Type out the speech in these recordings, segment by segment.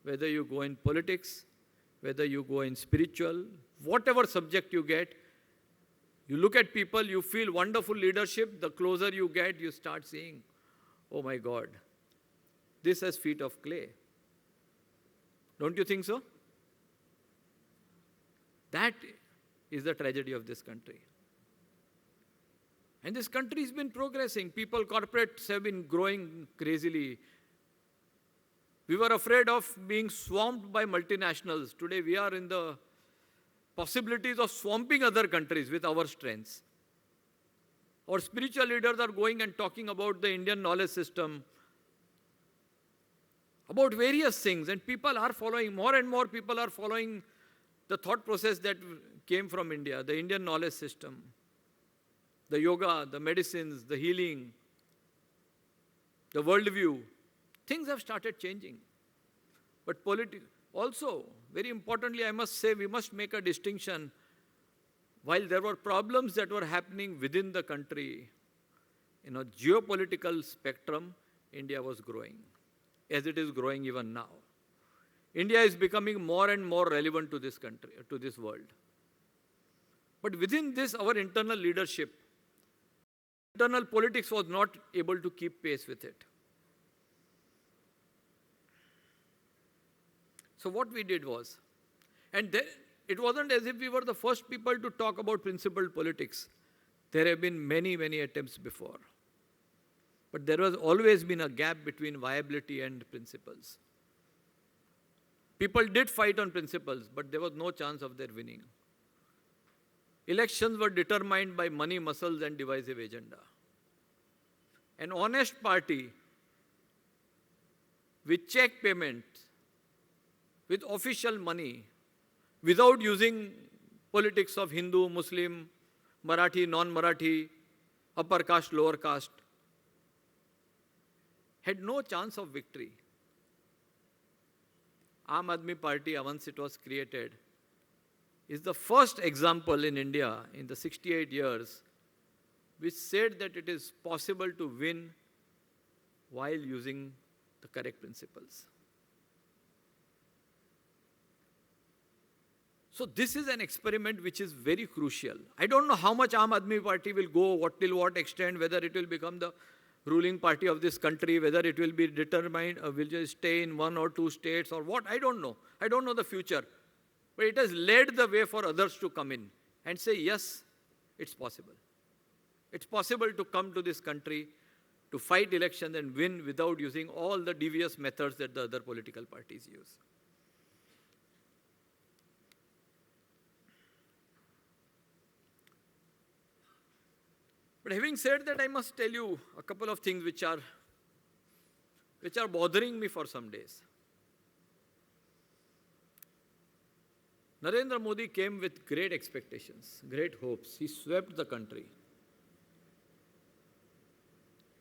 whether you go in politics, whether you go in spiritual, whatever subject you get, you look at people, you feel wonderful leadership. The closer you get, you start seeing, oh my God, this has feet of clay. Don't you think so? That is the tragedy of this country. And this country has been progressing. People, corporates have been growing crazily. We were afraid of being swamped by multinationals. Today we are in the possibilities of swamping other countries with our strengths. Our spiritual leaders are going and talking about the Indian knowledge system, about various things, and people are following, more and more people are following the thought process that came from India, the Indian knowledge system, the yoga, the medicines, the healing, the worldview. Things have started changing. But also, very importantly, I must say, we must make a distinction. While there were problems that were happening within the country, in a geopolitical spectrum, India was growing, as it is growing even now. India is becoming more and more relevant to this country, to this world. But within this, our internal leadership, internal politics was not able to keep pace with it. So what we did was, and then it wasn't as if we were the first people to talk about principled politics. There have been many, many attempts before. But there has always been a gap between viability and principles. People did fight on principles, but there was no chance of their winning. Elections were determined by money, muscles, and divisive agenda. An honest party with check payment, with official money, without using politics of Hindu, Muslim, Marathi, non-Marathi, upper caste, lower caste, had no chance of victory. Aam Aadmi Party, once it was created, is the first example in India in the 68 years which said that it is possible to win while using the correct principles. So this is an experiment which is very crucial. I don't know how much Aam Aadmi Party will go, till what extent, whether it will become the ruling party of this country, whether it will be determined, will just stay in 1 or 2 states or what, I don't know. I don't know the future. But it has led the way for others to come in and say, yes, it's possible. It's possible to come to this country, to fight elections and win without using all the devious methods that the other political parties use. But having said that, I must tell you a couple of things which are bothering me for some days. Narendra Modi came with great expectations, great hopes. He swept the country.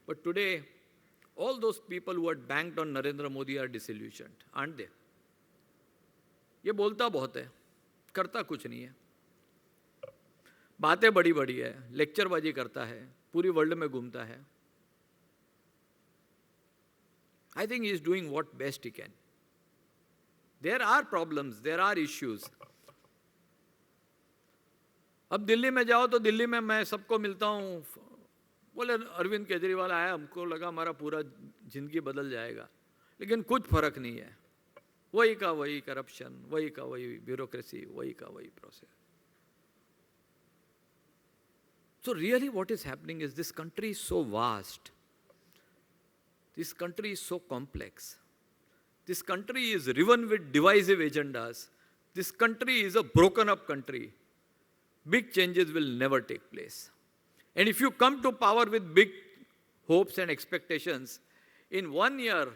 But today, all those people who had banked on Narendra Modi are disillusioned, aren't they? ये बोलता बहुत है, करता कुछ नहीं है. बातें बड़ी बड़ी है, लेक्चरबाजी करता है, पूरी वर्ल्ड में घूमता है. I think he is doing what best he can. There are problems, there are issues. अब दिल्ली में जाओ तो दिल्ली में मैं सबको मिलता हूँ, बोले अरविंद केजरीवाल आया, हमको लगा हमारा पूरा जिंदगी बदल जाएगा, लेकिन कुछ फर्क नहीं है. वही का वही करप्शन, वही का वही ब्यूरोक्रेसी, वही का वही process. So really what is happening is this country is so vast. This country is so complex. This country is riven with divisive agendas. This country is a broken up country. Big changes will never take place. And if you come to power with big hopes and expectations, in 1 year,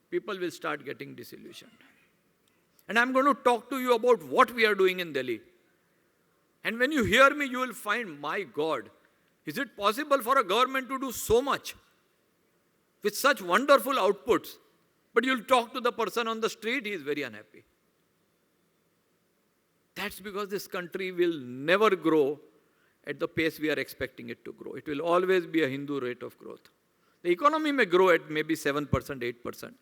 people will start getting disillusioned. And I'm going to talk to you about what we are doing in Delhi. And when you hear me, you will find, my God, is it possible for a government to do so much with such wonderful outputs? But you'll talk to the person on the street, he is very unhappy. That's because this country will never grow at the pace we are expecting it to grow. It will always be a Hindu rate of growth. The economy may grow at maybe 7%, 8%.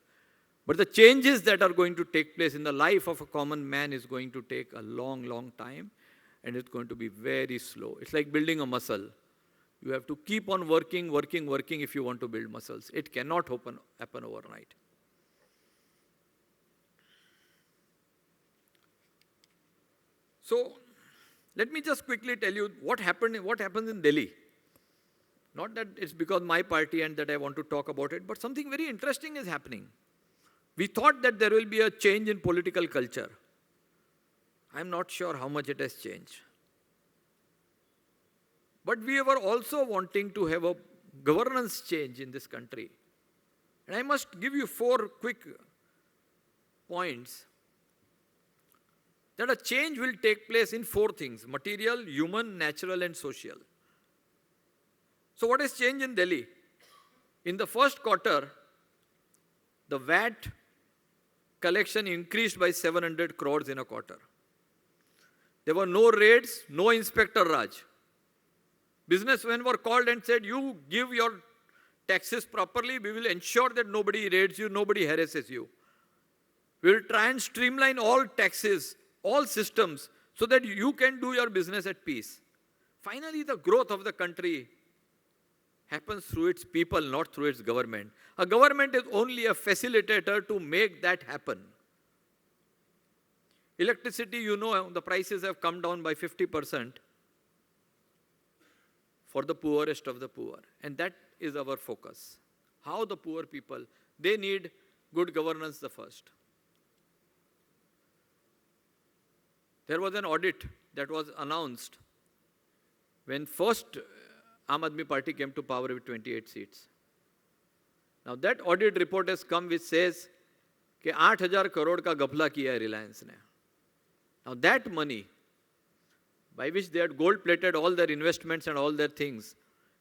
But the changes that are going to take place in the life of a common man is going to take a long, long time, and it's going to be very slow. It's like building a muscle. You have to keep on working if you want to build muscles. It cannot happen overnight. So, let me just quickly tell you what happens in Delhi. Not that it's because my party and that I want to talk about it, but something very interesting is happening. We thought that there will be a change in political culture. I'm not sure how much it has changed. But we were also wanting to have a governance change in this country. And I must give you 4 quick points. That a change will take place in 4 things: material, human, natural, and social. So what has changed in Delhi? In the first quarter, the VAT collection increased by 700 crores in a quarter. There were no raids, no Inspector Raj. Businessmen were called and said, you give your taxes properly, we will ensure that nobody raids you, nobody harasses you. We will try and streamline all taxes, all systems, so that you can do your business at peace. Finally, the growth of the country happens through its people, not through its government. A government is only a facilitator to make that happen. Electricity, you know, the prices have come down by 50% for the poorest of the poor. And that is our focus. How the poor people, they need good governance the first. There was an audit that was announced when first Aam Aadmi Party came to power with 28 seats. Now that audit report has come which says कि 8,000 crore का गफला किया है Reliance ने. Now that money, by which they had gold-plated all their investments and all their things,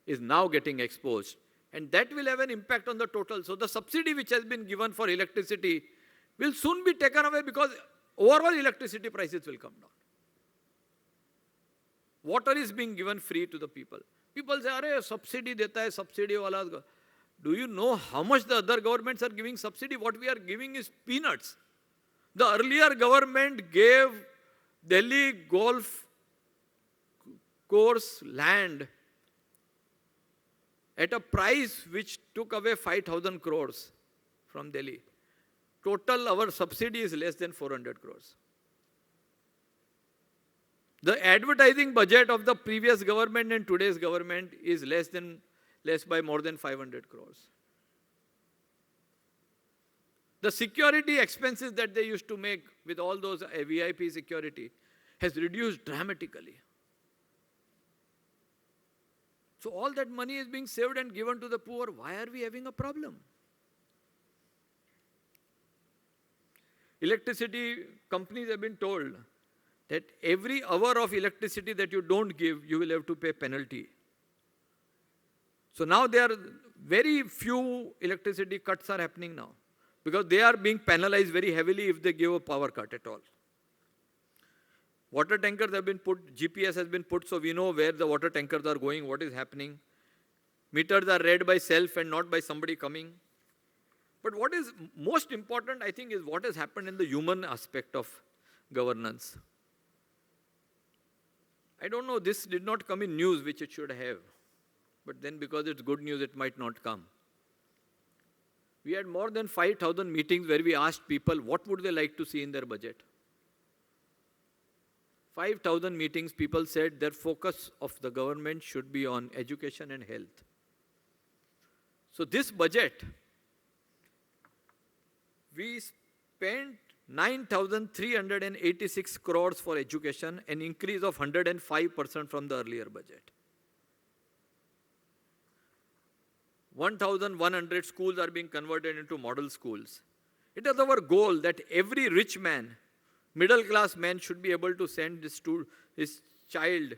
is now getting exposed. And that will have an impact on the total. So the subsidy which has been given for electricity will soon be taken away because overall electricity prices will come down. Water is being given free to the people. People say, "Arey, subsidy deta hai, subsidy wala." Do you know how much the other governments are giving subsidy? What we are giving is peanuts. The earlier government gave Delhi golf course land at a price which took away 5,000 crores from Delhi. Total our subsidy is less than 400 crores. The advertising budget of the previous government and today's government is less by more than 500 crores. The security expenses that they used to make with all those VIP security has reduced dramatically. So all that money is being saved and given to the poor. Why are we having a problem? Electricity companies have been told that every hour of electricity that you don't give, you will have to pay penalty. So now there are very few electricity cuts are happening now because they are being penalized very heavily if they give a power cut at all. Water tankers have been put, GPS has been put so we know where the water tankers are going, what is happening. Meters are read by self and not by somebody coming. But what is most important, I think, is what has happened in the human aspect of governance. I don't know, this did not come in news, which it should have. But then because it's good news, it might not come. We had more than 5,000 meetings where we asked people what would they like to see in their budget. 5,000 meetings, people said their focus of the government should be on education and health. So this budget, we spent 9,386 crores for education, an increase of 105% from the earlier budget. 1,100 schools are being converted into model schools. It is our goal that every rich man, middle class man should be able to send his child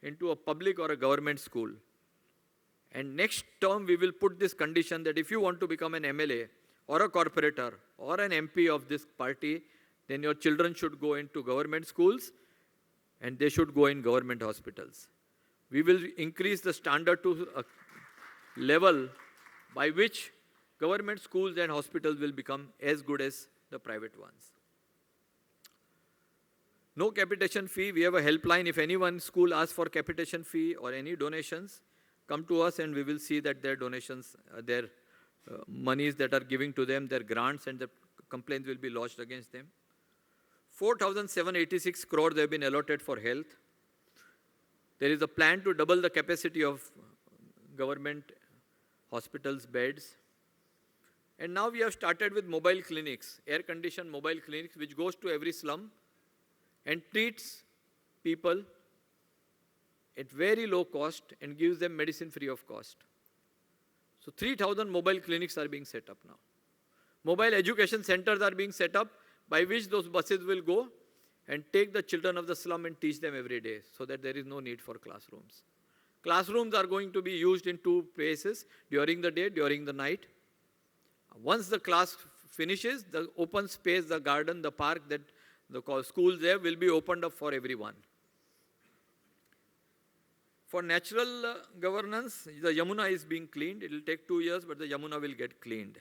into a public or a government school. And next term we will put this condition that if you want to become an MLA or a corporator or an MP of this party, then your children should go into government schools and they should go in government hospitals. We will increase the standard to a level by which government schools and hospitals will become as good as the private ones. No capitation fee. We have a helpline. If anyone school asks for capitation fee or any donations, come to us and we will see that their donations, their monies that are giving to them, their grants and the complaints will be lodged against them. 4,786 crores have been allotted for health. There is a plan to double the capacity of government hospitals' beds. And now we have started with mobile clinics, air-conditioned mobile clinics, which goes to every slum and treats people at very low cost and gives them medicine free of cost. So 3,000 mobile clinics are being set up now. Mobile education centers are being set up by which those buses will go and take the children of the slum and teach them every day so that there is no need for classrooms. Classrooms are going to be used in two places, during the day, during the night. Once the class finishes, the open space, the garden, the park that the schools there will be opened up for everyone. For natural governance, the Yamuna is being cleaned. It will take 2 years, but the Yamuna will get cleaned.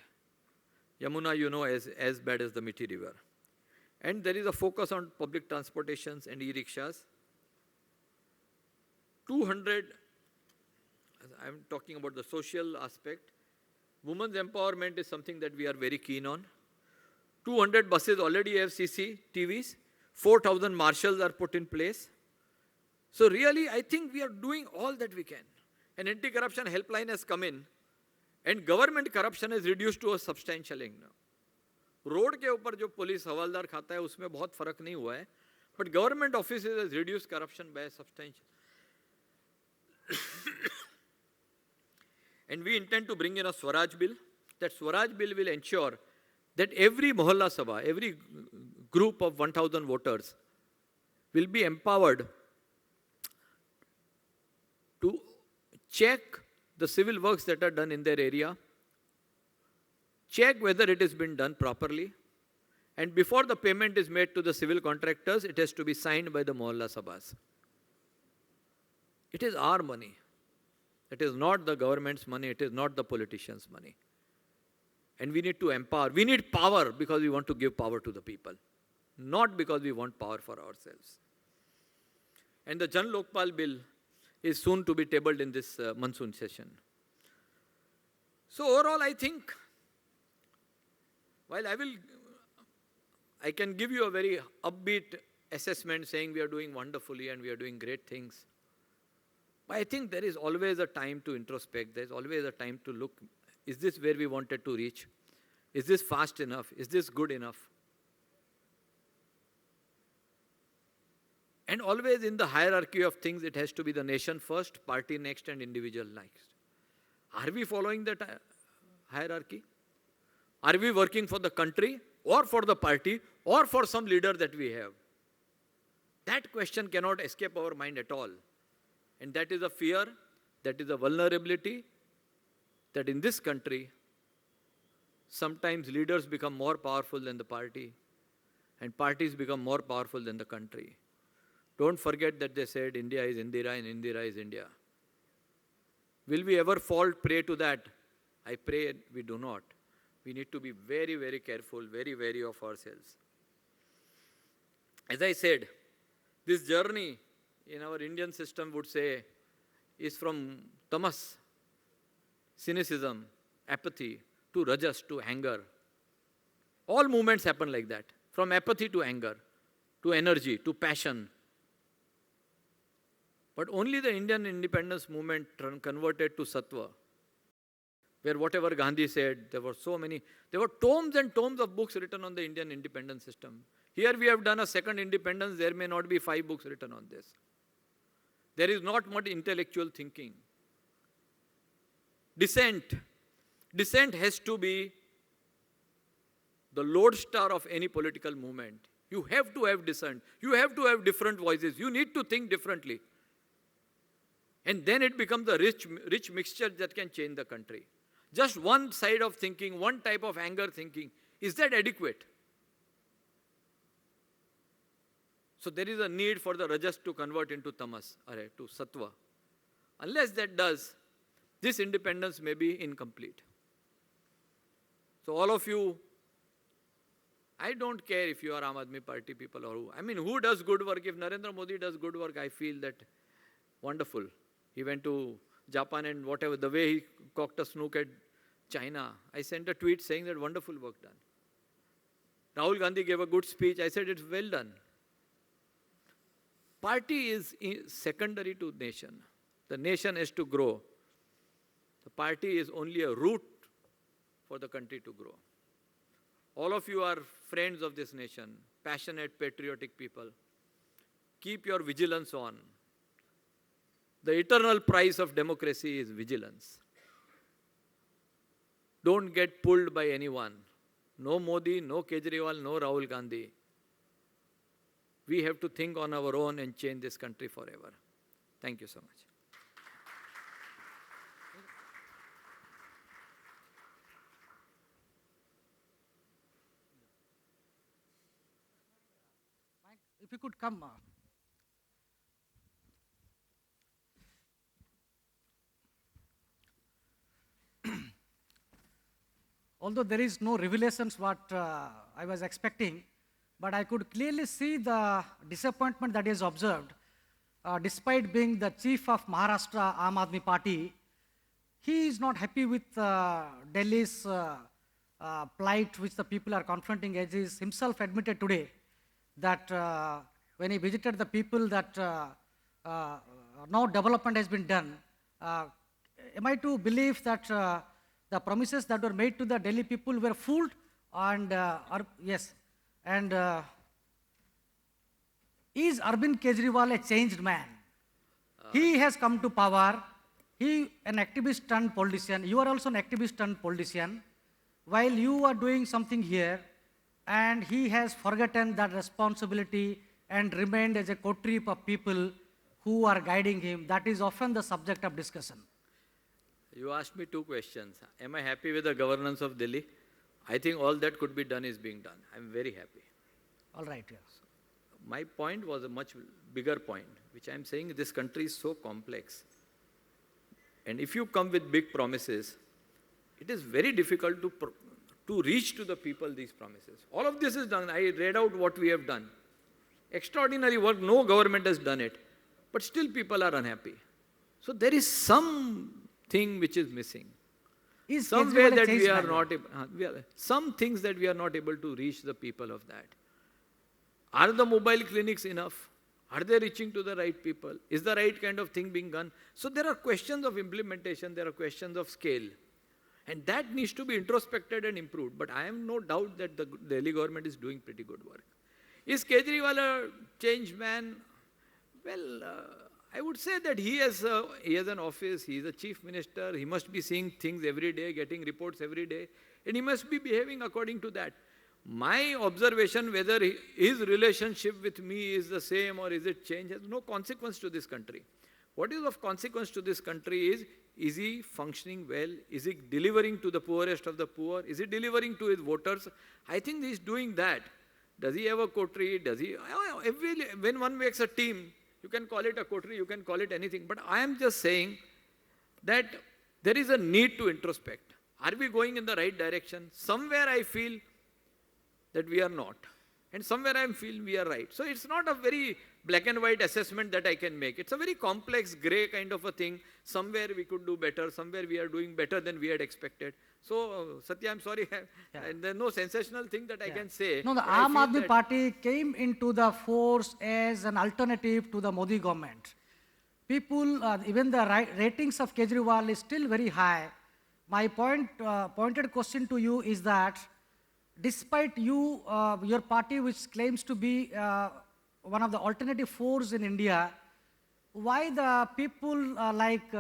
Yamuna, you know, is as bad as the Mithi River. And there is a focus on public transportations and e-rickshaws. 200, I'm talking about the social aspect. Women's empowerment is something that we are very keen on. 200 buses already have CCTVs. 4,000 marshals are put in place. So really, I think we are doing all that we can. An anti-corruption helpline has come in, and government corruption is reduced to a substantial now. Road के ऊपर जो police हवलदार खाता है उसमें बहुत फर्क नहीं हुआ है, but government offices has reduced corruption by a substantial. And we intend to bring in a Swaraj bill. That Swaraj bill will ensure that every Mohalla Sabha, every group of 1,000 voters will be empowered to check the civil works that are done in their area, check whether it has been done properly, and before the payment is made to the civil contractors, it has to be signed by the Mohalla Sabhas. It is our money. It is not the government's money. It is not the politicians' money. And we need to empower. We need power because we want to give power to the people, not because we want power for ourselves. And the Jan Lokpal bill is soon to be tabled in this monsoon session. So overall, I think, while I can give you a very upbeat assessment saying we are doing wonderfully and we are doing great things, but I think there is always a time to introspect. There is always a time to look, is this where we wanted to reach? Is this fast enough? Is this good enough? And always in the hierarchy of things, it has to be the nation first, party next, and individual next. Are we following that hierarchy? Are we working for the country or for the party or for some leader that we have? That question cannot escape our mind at all. And that is a fear, that is a vulnerability, that in this country, sometimes leaders become more powerful than the party, and parties become more powerful than the country. Don't forget that they said India is Indira and Indira is India. Will we ever fall prey to that? I pray we do not. We need to be very, very careful, very wary of ourselves. As I said, this journey in our Indian system would say is from tamas, cynicism, apathy, to rajas, to anger. All movements happen like that. From apathy to anger, to energy, to passion. But only the Indian independence movement converted to sattva, where whatever Gandhi said, there were tomes and tomes of books written on the Indian independence system. Here we have done a second independence, there may not be 5 books written on this. There is not much intellectual thinking. Dissent. Dissent has to be the lodestar of any political movement. You have to have dissent. You have to have different voices. You need to think differently. And then it becomes a rich mixture that can change the country. Just one side of thinking, one type of anger thinking, is that adequate? So there is a need for the rajas to convert into tamas, to sattva. Unless that does, this independence may be incomplete. So all of you, I don't care if you are Aam Aadmi Party people or who. I mean, who does good work? If Narendra Modi does good work, I feel that wonderful. He went to Japan and whatever, the way he cocked a snook at China, I sent a tweet saying that wonderful work done. Rahul Gandhi gave a good speech. I said it's well done. Party is secondary to nation. The nation has to grow. The party is only a route for the country to grow. All of you are friends of this nation, passionate, patriotic people. Keep your vigilance on. The eternal price of democracy is vigilance. Don't get pulled by anyone. No Modi, no Kejriwal, no Rahul Gandhi. We have to think on our own and change this country forever. Thank you so much. If you could come. Although there is no revelations what I was expecting, but I could clearly see the disappointment that is observed. Despite being the chief of Maharashtra Aam Aadmi Party, he is not happy with Delhi's plight which the people are confronting, as he himself admitted today that when he visited the people that no development has been done. Am I to believe that the promises that were made to the Delhi people were fooled? And yes, and is Arvind Kejriwal a changed man? He has come to power. He an activist turned politician. You are also an activist turned politician. While you are doing something here, and he has forgotten that responsibility and remained as a coterie of people who are guiding him. That is often the subject of discussion. You asked me two questions. Am I happy with the governance of Delhi? I think all that could be done is being done. I'm very happy. All right, yes. My point was a much bigger point, which I'm saying this country is so complex. And if you come with big promises, it is very difficult to reach to the people these promises. All of this is done. I read out what we have done. Extraordinary work, no government has done it. But still people are unhappy. So there is something which is missing. Somewhere that we are not some things that we are not able to reach the people of that. Are the mobile clinics enough? Are they reaching to the right people? Is the right kind of thing being done? So there are questions of implementation, there are questions of scale. And that needs to be introspected and improved. But I have no doubt that the Delhi government is doing pretty good work. Is Kejriwal a changed man? Well, I would say that he has an office, he is a chief minister, he must be seeing things every day, getting reports every day, and he must be behaving according to that. My observation whether his relationship with me is the same or is it changed has no consequence to this country. What is of consequence to this country is he functioning well? Is he delivering to the poorest of the poor? Is he delivering to his voters? I think he is doing that. Does he have a coterie? Does he? When one makes a team, you can call it a coterie, you can call it anything. But I am just saying that there is a need to introspect. Are we going in the right direction? Somewhere I feel that we are not. And somewhere I feel we are right. So it's not a very black and white assessment that I can make. It's a very complex, grey kind of a thing. Somewhere we could do better. Somewhere we are doing better than we had expected. So, Satya, I'm sorry. And there's no sensational thing that I can say. No, the Aam Aadmi Party came into the force as an alternative to the Modi government. People, even the ratings of Kejriwal is still very high. My pointed question to you is that despite you, your party which claims to be one of the alternative force in India, why the people like,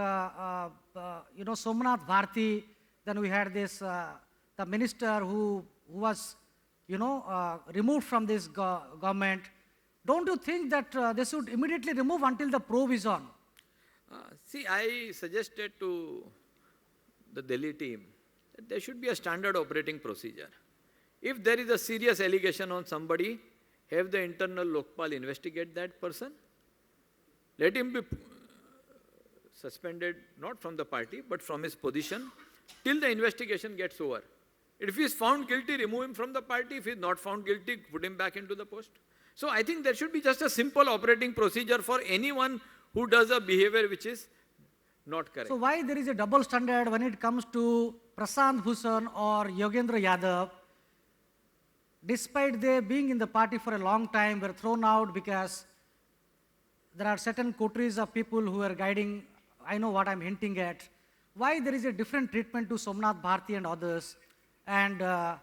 Somnath Bharti, then we had this, the minister who was, removed from this government. Don't you think that they should immediately remove until the probe is on? See, I suggested to the Delhi team that there should be a standard operating procedure. If there is a serious allegation on somebody, have the internal Lokpal investigate that person. Let him be suspended, not from the party, but from his position, till the investigation gets over. If he is found guilty, remove him from the party. If he is not found guilty, put him back into the post. So I think there should be just a simple operating procedure for anyone who does a behavior which is not correct. So why there is a double standard when it comes to Prashant Bhushan or Yogendra Yadav? Despite they being in the party for a long time, were thrown out because there are certain coteries of people who are guiding. I know what I'm hinting at. Why there is a different treatment to Somnath Bharti and others? And are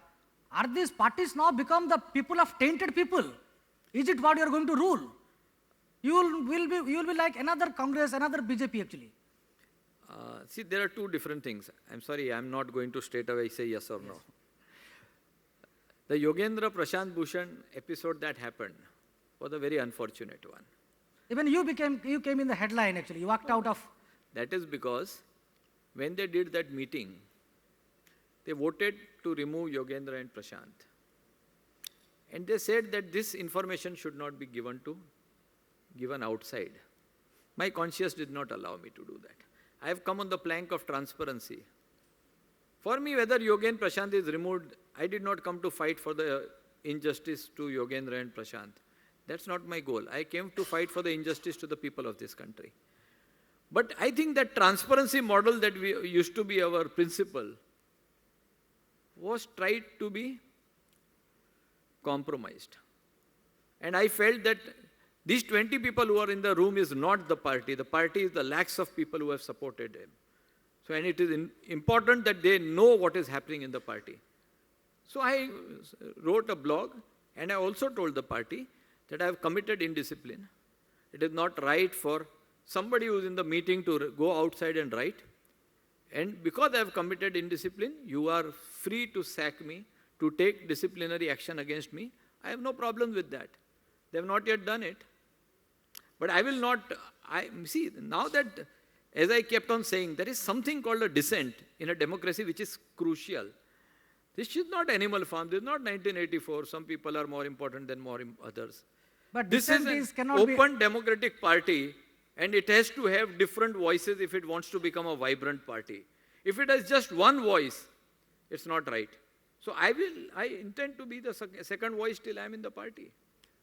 these parties now become the people of tainted people? Is it what you are going to rule? You will be like another Congress, another BJP actually. See, there are two different things. I'm sorry, I'm not going to straight away say yes or no. The Yogendra Prashant Bhushan episode that happened was a very unfortunate one. Even you came in the headline actually. You walked out of. That is because when they did that meeting, they voted to remove Yogendra and Prashant. And they said that this information should not be given outside. My conscience did not allow me to do that. I have come on the plank of transparency. For me, whether Yogendra Prashant is removed, I did not come to fight for the injustice to Yogendra and Prashant. That's not my goal. I came to fight for the injustice to the people of this country. But I think that transparency model that used to be our principle was tried to be compromised. And I felt that these 20 people who are in the room is not the party. The party is the lakhs of people who have supported him. So, and it is important that they know what is happening in the party. So I wrote a blog and I also told the party that I have committed indiscipline. It is not right for somebody who is in the meeting to go outside and write. And because I have committed indiscipline, you are free to sack me, to take disciplinary action against me. I have no problem with that. They have not yet done it. But I will not, see, now that, as I kept on saying, there is something called a dissent in a democracy which is crucial. This is not Animal Farm, this is not 1984, some people are more important than others. But this is an open democratic party and it has to have different voices if it wants to become a vibrant party. If it has just one voice, it's not right. So I intend to be the second voice till I am in the party.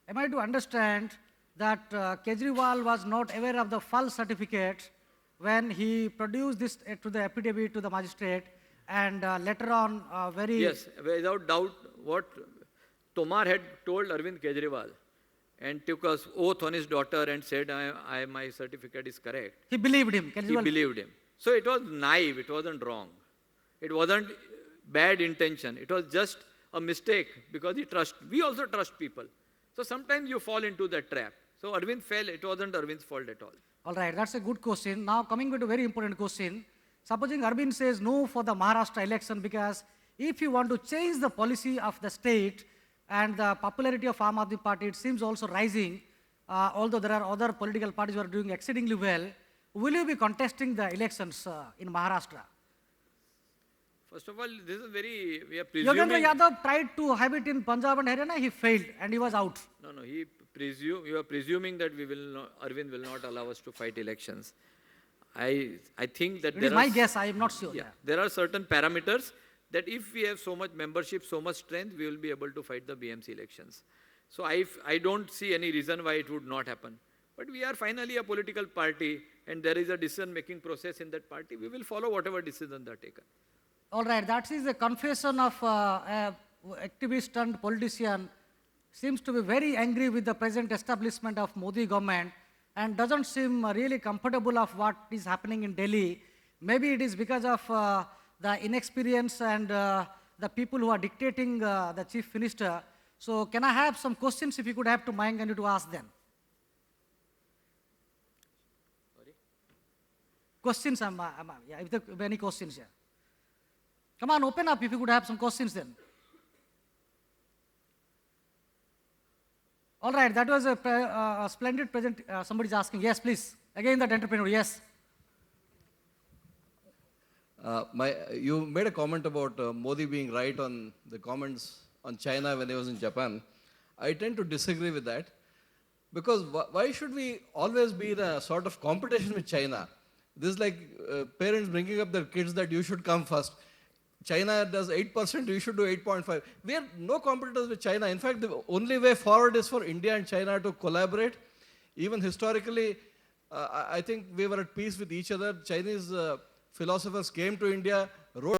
Am I to understand that Kejriwal was not aware of the false certificate when he produced this to the affidavit to the magistrate and later on very... Yes, without doubt what Tomar had told Arvind Kejriwal and took an oath on his daughter and said, my certificate is correct. He believed him. Kejriwal. He believed him. So it was naive, it wasn't wrong. It wasn't bad intention. It was just a mistake because we also trust people. So sometimes you fall into that trap. So Arvind fell, it wasn't Arvind's fault at all. All right, that's a good question. Now coming to a very important question. Supposing Arvind says no for the Maharashtra election because if you want to change the policy of the state and the popularity of Aam Aadmi Party, it seems also rising, although there are other political parties who are doing exceedingly well, will you be contesting the elections in Maharashtra? First of all, this is we are presuming... Yogendra Yadav tried to have it in Punjab and Haryana, he failed and he was out. No, you are presuming that Arvind will not allow us to fight elections. I think that it is my guess, I am not sure. Yeah, there are certain parameters that if we have so much membership, so much strength, we will be able to fight the BMC elections. So I don't see any reason why it would not happen. But we are finally a political party and there is a decision-making process in that party. We will follow whatever decisions are taken. All right, that is a confession of an activist and politician. Seems to be very angry with the present establishment of Modi government and doesn't seem really comfortable of what is happening in Delhi. Maybe it is because of the inexperience and the people who are dictating the chief minister. So can I have some questions if you could have to Mayank Gandhi to ask them? Sorry? Questions, yeah, if there are any questions here. Come on, open up if you could have some questions then. All right, that was a splendid present. Somebody's asking. Yes, please. Again, that entrepreneur. Yes. You made a comment about Modi being right on the comments on China when he was in Japan. I tend to disagree with that because why should we always be in a sort of competition with China? This is like parents bringing up their kids that you should come first. China does 8%, we should do 8.5. We are no competitors with China. In fact, the only way forward is for India and China to collaborate. Even historically, I think we were at peace with each other. Chinese philosophers came to India, wrote